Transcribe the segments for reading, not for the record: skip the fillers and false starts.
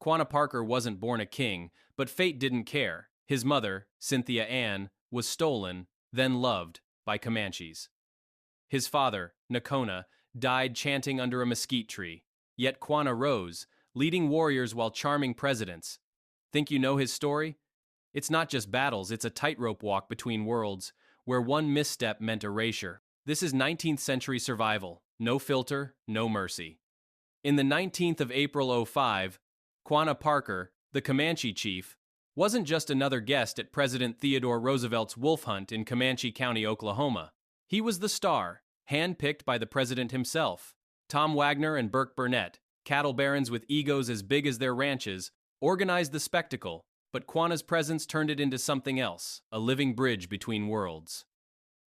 Quanah Parker wasn't born a king, but fate didn't care. His mother, Cynthia Ann, was stolen, then loved, by Comanches. His father, Nakona, died chanting under a mesquite tree. Yet Quanah rose, leading warriors while charming presidents. Think you know his story? It's not just battles, it's a tightrope walk between worlds, where one misstep meant erasure. This is 19th century survival. No filter, no mercy. In the 19th of April '05, Quanah Parker, the Comanche chief, wasn't just another guest at President Theodore Roosevelt's wolf hunt in Comanche County, Oklahoma. He was the star, handpicked by the president himself. Tom Wagner and Burke Burnett, cattle barons with egos as big as their ranches, organized the spectacle, but Quanah's presence turned it into something else, a living bridge between worlds.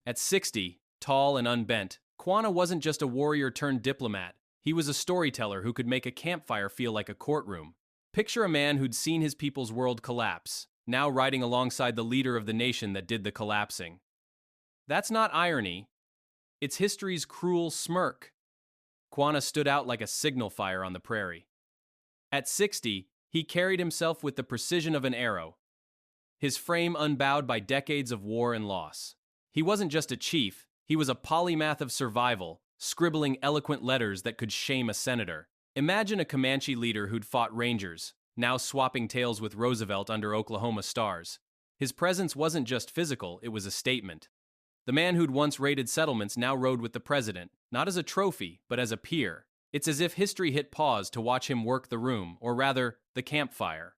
At 60, tall and unbent, Quanah wasn't just a warrior turned diplomat. He was a storyteller who could make a campfire feel like a courtroom. Picture a man who'd seen his people's world collapse, now riding alongside the leader of the nation that did the collapsing. That's not irony. It's history's cruel smirk. Quanah stood out like a signal fire on the prairie. At 60, he carried himself with the precision of an arrow, his frame unbowed by decades of war and loss. He wasn't just a chief, he was a polymath of survival, scribbling eloquent letters that could shame a senator. Imagine a Comanche leader who'd fought Rangers, now swapping tales with Roosevelt under Oklahoma stars. His presence wasn't just physical, it was a statement. The man who'd once raided settlements now rode with the president, not as a trophy, but as a peer. It's as if history hit pause to watch him work the room, or rather, the campfire.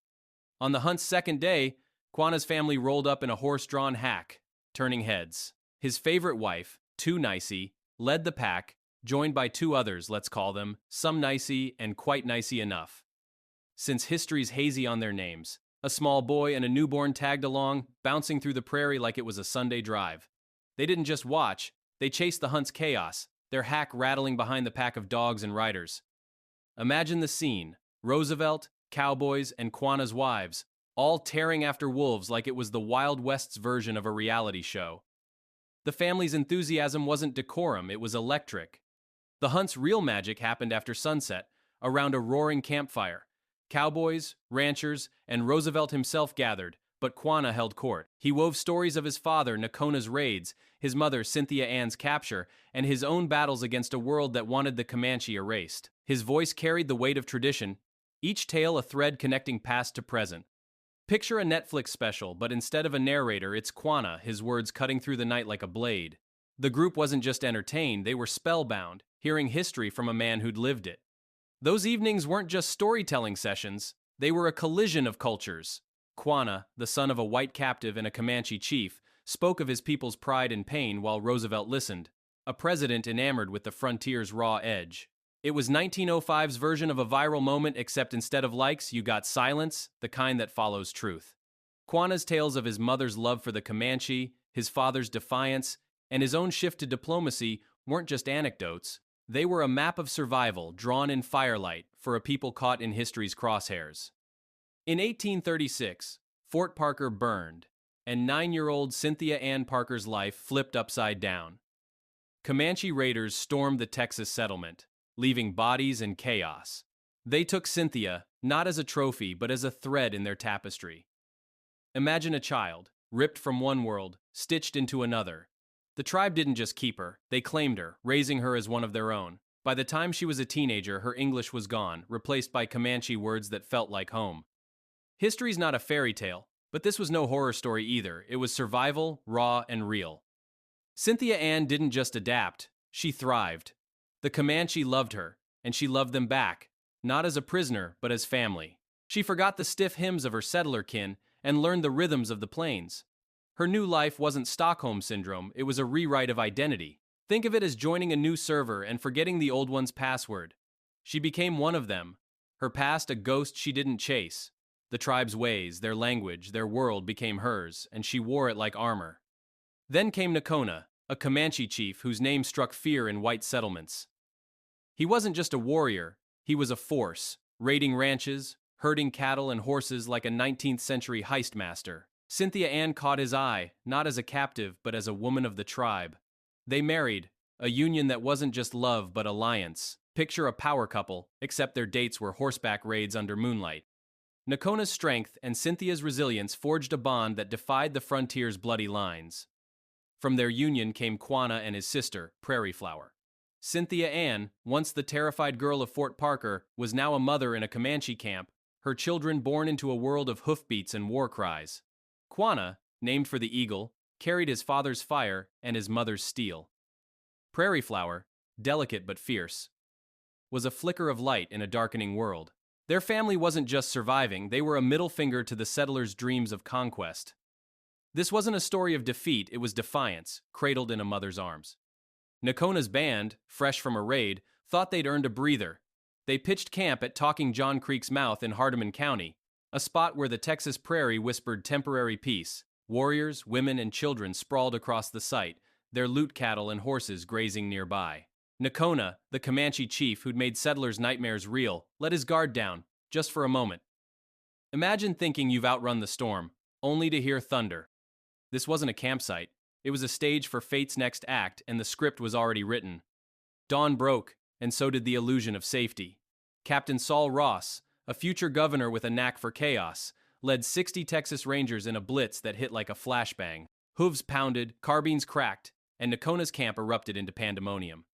On the hunt's second day, Quanah's family rolled up in a horse-drawn hack, turning heads. His favorite wife, Too Nicey, led the pack, joined by two others, let's call them, Some Nicey and Quite Nicey Enough. Since history's hazy on their names, a small boy and a newborn tagged along, bouncing through the prairie like it was a Sunday drive. They didn't just watch, they chased the hunt's chaos, their hack rattling behind the pack of dogs and riders. Imagine the scene, Roosevelt, cowboys, and Quanah's wives, all tearing after wolves like it was the Wild West's version of a reality show. The family's enthusiasm wasn't decorum, it was electric. The hunt's real magic happened after sunset, around a roaring campfire. Cowboys, ranchers, and Roosevelt himself gathered, but Quanah held court. He wove stories of his father Nakona's raids, his mother Cynthia Ann's capture, and his own battles against a world that wanted the Comanche erased. His voice carried the weight of tradition, each tale a thread connecting past to present. Picture a Netflix special, but instead of a narrator, it's Quanah, his words cutting through the night like a blade. The group wasn't just entertained, they were spellbound, hearing history from a man who'd lived it. Those evenings weren't just storytelling sessions, they were a collision of cultures. Quanah, the son of a white captive and a Comanche chief, spoke of his people's pride and pain while Roosevelt listened, a president enamored with the frontier's raw edge. It was 1905's version of a viral moment, except instead of likes, you got silence, the kind that follows truth. Quanah's tales of his mother's love for the Comanche, his father's defiance, and his own shift to diplomacy weren't just anecdotes. They were a map of survival drawn in firelight for a people caught in history's crosshairs. In 1836, Fort Parker burned, and 9-year-old Cynthia Ann Parker's life flipped upside down. Comanche raiders stormed the Texas settlement, leaving bodies and chaos. They took Cynthia, not as a trophy, but as a thread in their tapestry. Imagine a child, ripped from one world, stitched into another. The tribe didn't just keep her, they claimed her, raising her as one of their own. By the time she was a teenager, her English was gone, replaced by Comanche words that felt like home. History's not a fairy tale, but this was no horror story either. It was survival, raw and real. Cynthia Ann didn't just adapt, she thrived. The Comanche loved her, and she loved them back, not as a prisoner, but as family. She forgot the stiff hymns of her settler kin and learned the rhythms of the plains. Her new life wasn't Stockholm Syndrome, it was a rewrite of identity. Think of it as joining a new server and forgetting the old one's password. She became one of them, her past a ghost she didn't chase. The tribe's ways, their language, their world became hers, and she wore it like armor. Then came Nakona, a Comanche chief whose name struck fear in white settlements. He wasn't just a warrior, he was a force, raiding ranches, herding cattle and horses like a 19th century heist master. Cynthia Ann caught his eye, not as a captive, but as a woman of the tribe. They married, a union that wasn't just love but alliance. Picture a power couple, except their dates were horseback raids under moonlight. Nakona's strength and Cynthia's resilience forged a bond that defied the frontier's bloody lines. From their union came Quanah and his sister, Prairie Flower. Cynthia Ann, once the terrified girl of Fort Parker, was now a mother in a Comanche camp, her children born into a world of hoofbeats and war cries. Quanah, named for the eagle, carried his father's fire and his mother's steel. Prairie Flower, delicate but fierce, was a flicker of light in a darkening world. Their family wasn't just surviving, they were a middle finger to the settlers' dreams of conquest. This wasn't a story of defeat, it was defiance, cradled in a mother's arms. Nakona's band, fresh from a raid, thought they'd earned a breather. They pitched camp at Talking John Creek's mouth in Hardeman County, a spot where the Texas prairie whispered temporary peace. Warriors, women, and children sprawled across the site, their loot cattle and horses grazing nearby. Nakona, the Comanche chief who'd made settlers' nightmares real, let his guard down, just for a moment. Imagine thinking you've outrun the storm, only to hear thunder. This wasn't a campsite. It was a stage for fate's next act, and the script was already written. Dawn broke, and so did the illusion of safety. Captain Saul Ross, a future governor with a knack for chaos, led 60 Texas Rangers in a blitz that hit like a flashbang. Hooves pounded, carbines cracked, and Nakona's camp erupted into pandemonium.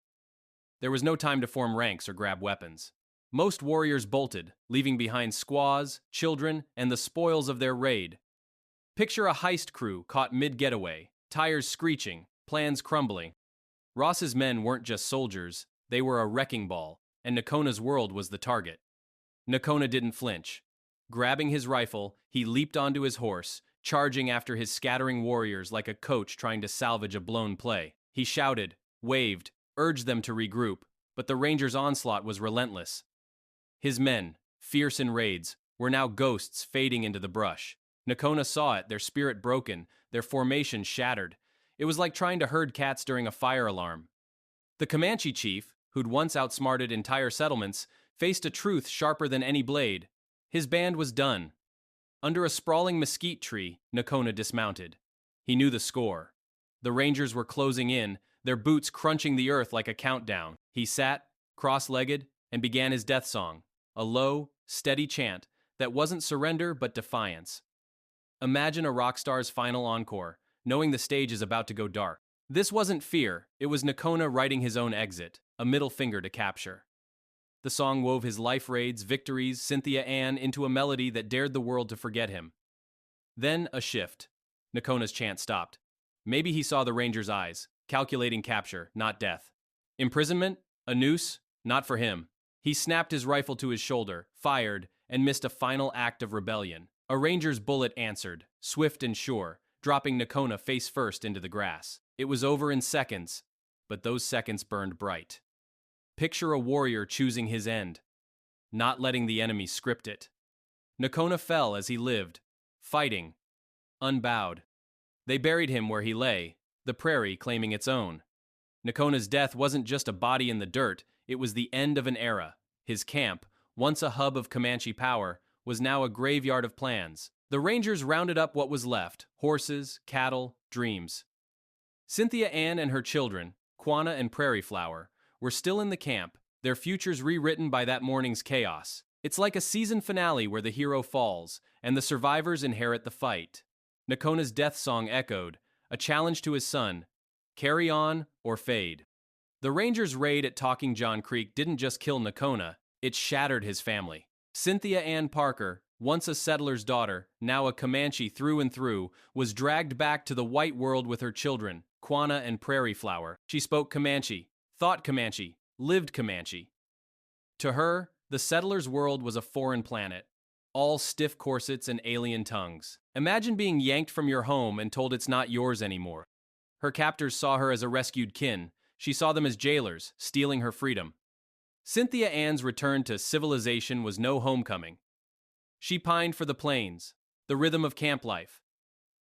There was no time to form ranks or grab weapons. Most warriors bolted, leaving behind squaws, children, and the spoils of their raid. Picture a heist crew caught mid-getaway, tires screeching, plans crumbling. Ross's men weren't just soldiers, they were a wrecking ball, and Nakona's world was the target. Nakona didn't flinch. Grabbing his rifle, he leaped onto his horse, charging after his scattering warriors like a coach trying to salvage a blown play. He shouted, waved, urged them to regroup, but the Rangers' onslaught was relentless. His men, fierce in raids, were now ghosts fading into the brush. Nakona saw it, their spirit broken, their formation shattered. It was like trying to herd cats during a fire alarm. The Comanche chief, who'd once outsmarted entire settlements, faced a truth sharper than any blade. His band was done. Under a sprawling mesquite tree, Nakona dismounted. He knew the score. The Rangers were closing in, their boots crunching the earth like a countdown. He sat, cross-legged, and began his death song, a low, steady chant that wasn't surrender but defiance. Imagine a rock star's final encore, knowing the stage is about to go dark. This wasn't fear, it was Nakona writing his own exit, a middle finger to capture. The song wove his life raids, victories, Cynthia Ann into a melody that dared the world to forget him. Then a shift. Nakona's chant stopped. Maybe he saw the Ranger's eyes, calculating capture, not death. Imprisonment? A noose? Not for him. He snapped his rifle to his shoulder, fired, and missed a final act of rebellion. A Ranger's bullet answered, swift and sure, dropping Nakona face first into the grass. It was over in seconds, but those seconds burned bright. Picture a warrior choosing his end, not letting the enemy script it. Nakona fell as he lived, fighting, unbowed. They buried him where he lay, the prairie claiming its own. Nakona's death wasn't just a body in the dirt, it was the end of an era. His camp, once a hub of Comanche power, was now a graveyard of plans. The Rangers rounded up what was left, horses, cattle, dreams. Cynthia Ann and her children, Quanah and Prairie Flower, were still in the camp, their futures rewritten by that morning's chaos. It's like a season finale where the hero falls, and the survivors inherit the fight. Nakona's death song echoed, a challenge to his son, carry on or fade. The Rangers' raid at Talking John Creek didn't just kill Nakona, it shattered his family. Cynthia Ann Parker, once a settler's daughter, now a Comanche through and through, was dragged back to the white world with her children, Quanah and Prairie Flower. She spoke Comanche, thought Comanche, lived Comanche. To her, the settler's world was a foreign planet, all stiff corsets and alien tongues. Imagine being yanked from your home and told it's not yours anymore. Her captors saw her as a rescued kin. She saw them as jailers, stealing her freedom. Cynthia Ann's return to civilization was no homecoming. She pined for the plains, the rhythm of camp life,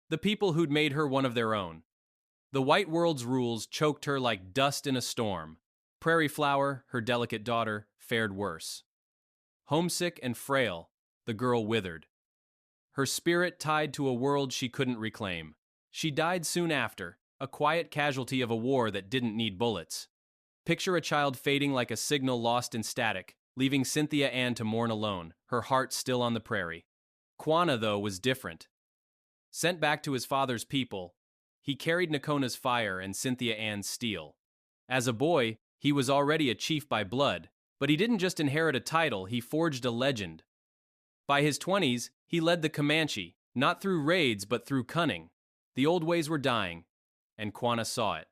the people who'd made her one of their own. The white world's rules choked her like dust in a storm. Prairie Flower, her delicate daughter, fared worse. Homesick and frail, the girl withered. Her spirit tied to a world she couldn't reclaim. She died soon after, a quiet casualty of a war that didn't need bullets. Picture a child fading like a signal lost in static, leaving Cynthia Ann to mourn alone, her heart still on the prairie. Quanah, though, was different. Sent back to his father's people, he carried Nakona's fire and Cynthia Ann's steel. As a boy, he was already a chief by blood, but he didn't just inherit a title, he forged a legend. By his 20s, he led the Comanche, not through raids but through cunning. The old ways were dying, and Quanah saw it.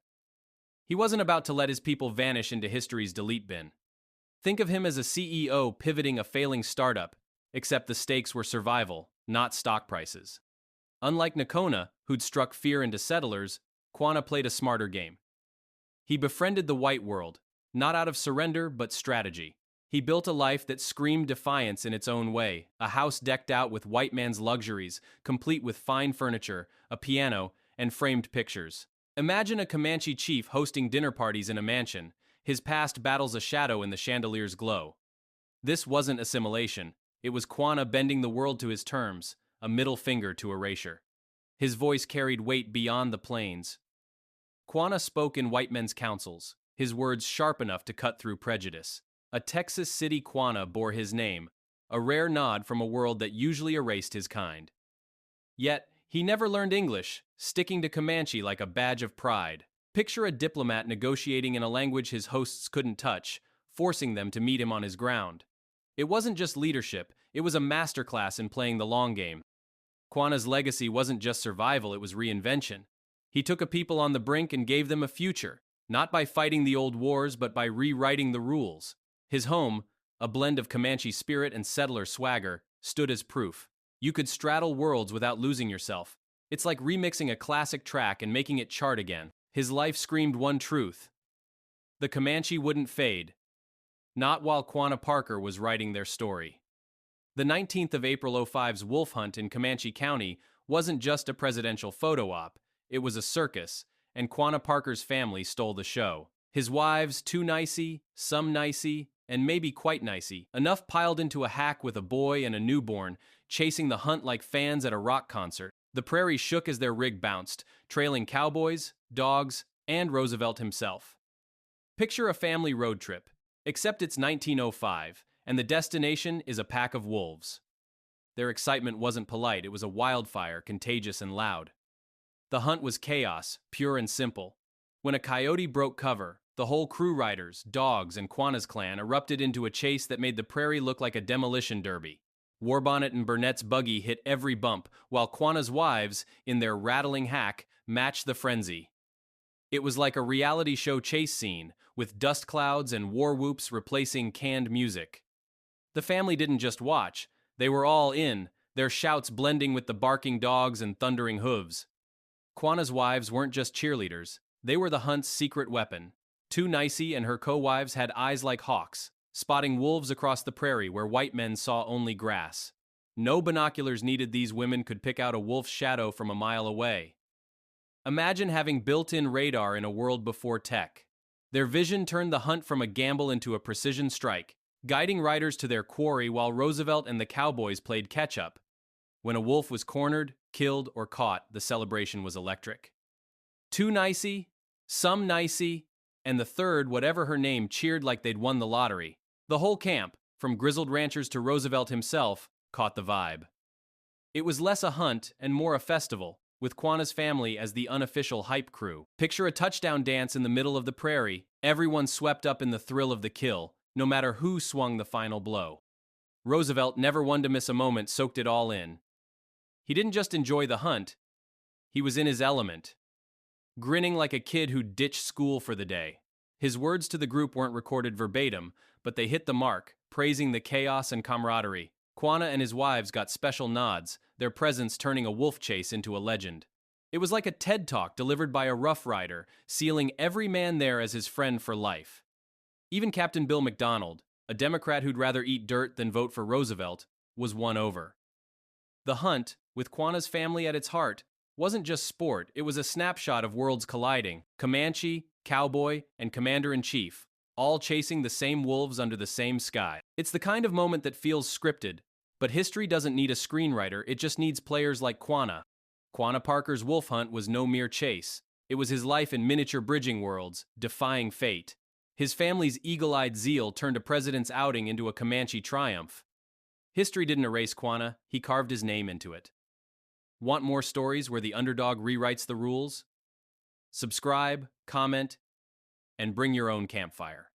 He wasn't about to let his people vanish into history's delete bin. Think of him as a CEO pivoting a failing startup, except the stakes were survival, not stock prices. Unlike Nakona, who'd struck fear into settlers, Quanah played a smarter game. He befriended the white world, not out of surrender but strategy. He built a life that screamed defiance in its own way, a house decked out with white man's luxuries, complete with fine furniture, a piano, and framed pictures. Imagine a Comanche chief hosting dinner parties in a mansion. His past battles a shadow in the chandelier's glow. This wasn't assimilation. It was Quanah bending the world to his terms, a middle finger to erasure. His voice carried weight beyond the plains. Quanah spoke in white men's councils, his words sharp enough to cut through prejudice. A Texas City Quanah bore his name, a rare nod from a world that usually erased his kind. Yet, he never learned English, sticking to Comanche like a badge of pride. Picture a diplomat negotiating in a language his hosts couldn't touch, forcing them to meet him on his ground. It wasn't just leadership, it was a masterclass in playing the long game. Quanah's legacy wasn't just survival, it was reinvention. He took a people on the brink and gave them a future, not by fighting the old wars but by rewriting the rules. His home, a blend of Comanche spirit and settler swagger, stood as proof. You could straddle worlds without losing yourself. It's like remixing a classic track and making it chart again. His life screamed one truth. The Comanche wouldn't fade. Not while Quanah Parker was writing their story. The 19th of April 05's wolf hunt in Comanche County wasn't just a presidential photo op, it was a circus, and Quanah Parker's family stole the show. His wives, too nicey, some nicey, and maybe quite nicey, enough piled into a hack with a boy and a newborn, chasing the hunt like fans at a rock concert. The prairie shook as their rig bounced, trailing cowboys, dogs, and Roosevelt himself. Picture a family road trip, except it's 1905, and the destination is a pack of wolves. Their excitement wasn't polite, it was a wildfire, contagious and loud. The hunt was chaos, pure and simple. When a coyote broke cover, the whole crew riders, dogs, and Quanah's clan erupted into a chase that made the prairie look like a demolition derby. Warbonnet and Burnett's buggy hit every bump, while Quanah's wives, in their rattling hack, matched the frenzy. It was like a reality show chase scene, with dust clouds and war whoops replacing canned music. The family didn't just watch, they were all in, their shouts blending with the barking dogs and thundering hooves. Quanah's wives weren't just cheerleaders, they were the hunt's secret weapon. Too Nicey and her co-wives had eyes like hawks, spotting wolves across the prairie where white men saw only grass. No binoculars needed, these women could pick out a wolf's shadow from a mile away. Imagine having built-in radar in a world before tech. Their vision turned the hunt from a gamble into a precision strike, guiding riders to their quarry while Roosevelt and the cowboys played catch-up. When a wolf was cornered, killed, or caught, the celebration was electric. Too Nicey, some Nicey, and the third, whatever her name, cheered like they'd won the lottery. The whole camp, from grizzled ranchers to Roosevelt himself, caught the vibe. It was less a hunt and more a festival, with Quanah's family as the unofficial hype crew. Picture a touchdown dance in the middle of the prairie, everyone swept up in the thrill of the kill, no matter who swung the final blow. Roosevelt, never one to miss a moment, soaked it all in. He didn't just enjoy the hunt, he was in his element, grinning like a kid who'd ditched school for the day. His words to the group weren't recorded verbatim, but they hit the mark, praising the chaos and camaraderie. Quanah and his wives got special nods, their presence turning a wolf chase into a legend. It was like a TED Talk delivered by a Rough Rider, sealing every man there as his friend for life. Even Captain Bill McDonald, a Democrat who'd rather eat dirt than vote for Roosevelt, was won over. The hunt, with Quanah's family at its heart, wasn't just sport, it was a snapshot of worlds colliding. Comanche, cowboy, and commander-in-chief, all chasing the same wolves under the same sky. It's the kind of moment that feels scripted, but history doesn't need a screenwriter, it just needs players like Quanah. Quanah Parker's wolf hunt was no mere chase. It was his life in miniature bridging worlds, defying fate. His family's eagle-eyed zeal turned a president's outing into a Comanche triumph. History didn't erase Quanah, he carved his name into it. Want more stories where the underdog rewrites the rules? Subscribe, comment, and bring your own campfire.